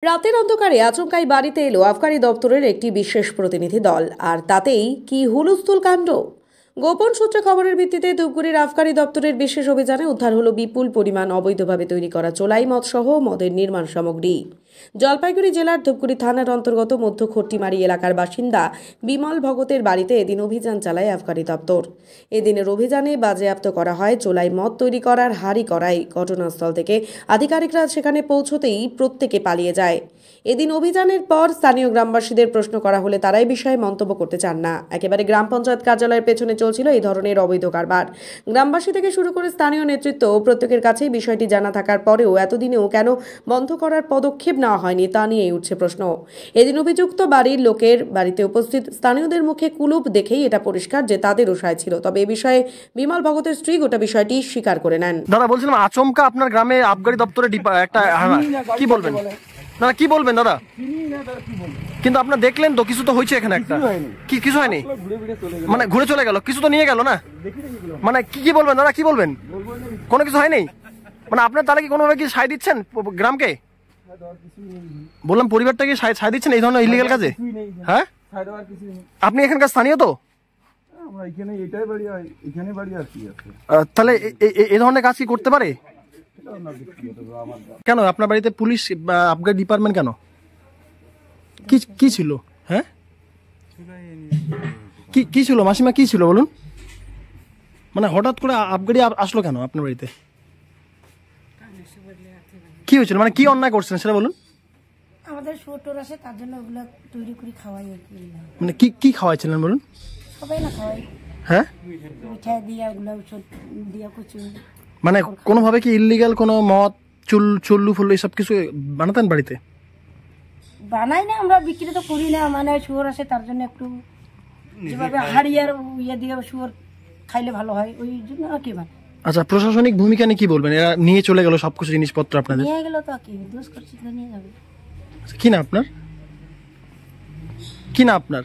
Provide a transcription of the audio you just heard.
রাতের অন্ধকারে আচমকাই বাড়িতে এলো আবগারি দপ্তরের একটি বিশেষ প্রতিনিধি দল, আর তাতেই কি হুলস্থুল কাণ্ড। গোপন সূত্রে খবরের ভিত্তিতে ধূপগুড়ির আবগারি দপ্তরের বিশেষ অভিযানে উদ্ধার হলো বিপুল পরিমাণ অবৈধভাবে তৈরি করা চোলাই মদ সহ মদের নির্মাণ সামগ্রী। জলপাইগুড়ি জেলার ধূপগুড়ি থানার অন্তর্গত মধ্য খট্টিমারি এলাকার বাসিন্দা বিমল ভগতের বাড়িতে এদিন অভিযান চালায় আবগারি দপ্তর। এদিনের অভিযানে বাজেয়াপ্ত করা হয় চোলাই মদ তৈরি করার হাঁড়ি কড়াই। ঘটনাস্থল থেকে আধিকারিকরা সেখানে পৌঁছতেই প্রত্যেকে পালিয়ে যায়। এদিন অভিযানের পর স্থানীয় গ্রামবাসীদের প্রশ্ন করা হলে তারাই বিষয়ে মন্তব্য করতে চান না। একেবারে গ্রাম পঞ্চায়েত কার্যালয়ের পেছনে চলছিল এই ধরনের অবৈধ কারবার। গ্রামবাসী থেকে শুরু করে স্থানীয় নেতৃত্ব প্রত্যেকের কাছেই বিষয়টি জানা থাকার পরেও এতদিনেও কেন বন্ধ করার পদক্ষেপ নেওয়া হয়নি তা নিয়েই উঠছে প্রশ্ন। এদিন অভিযুক্ত বাড়ির লোকের বাড়িতে উপস্থিত স্থানীয়দের মুখে কুলুপ দেখেই এটা পরিষ্কার যে তাদেরও সায় ছিল। তবে এ বিষয়ে বিমল ভগতের স্ত্রী গোটা বিষয়টি স্বীকার করে নেন। দাদা বলছিলাম আচমকা আপনার গ্রামে আবগারি দপ্তরে একটা কি বলবেন দাদা, কি বলবেন দাদা? কিন্তু আপনার দেখলেন তো কিছু তো হয়েছে এখানে, একটা কিছু হয়নি মানে ঘুরে চলে গেল, কিছু তো নিয়ে গেল না, মানে কি বলবেন দাদা, কি বলবেন? কোনো কিছু হয়নি মানে আপনার তাহলে কি কোনোভাবে কি সায় দিচ্ছেন গ্রামকে? বললাম পরিবারটা কি সায় দিচ্ছেন এই ধরনের ইলিগাল কাজে? হ্যাঁ, আপনি এখানকার স্থানীয় তো, তাহলে এই ধরনের কাজ কি করতে পারে? কেন আপনার বাড়িতে পুলিশ আবগারি ডিপার্টমেন্ট কেন? কি ছিল? হ্যাঁ, কি ছিল মাসিমা, কি ছিল বলুন? মানে হঠাৎ করে আবগারি আসলো কেন আপনার বাড়িতে? কি হয়েছিল, মানে কি অন্যায় করছেন সেটা বলুন। আমাদের শুয়োর আছে তার জন্য ওগুলো তৈরি করে খাওয়াই। মানে কি খাওয়াইছিলেন বলুন? সবাই না খাওয়াই। হ্যাঁ, মিঠাই দিয়া ওগুলো দিয়া কুচু। মানে কোনোভাবে কি ইল্লিগাল কোনো মদ চুল্লু ফুল্লু এসব কিছু বানাতেন বাড়িতে? বানাই না, আমরা বিক্রি তো করি না, মানে শুয়োর আছে তার জন্য একটু যেভাবে হাড়িয়ার ইয়ে দিয়ে শুয়োর খাইলে ভালো হয় ওই জন্য আর কি বানাই। আচ্ছা, প্রশাসনিক ভূমিকা নিয়ে কি বলবেন? এরা নিয়ে চলে গেল সবকিছু জিনিসপত্র আপনাদের। নিয়ে গেল তো কি দোষ করছি, নিয়ে যাবে। কি না আপনার, কি না আপনার?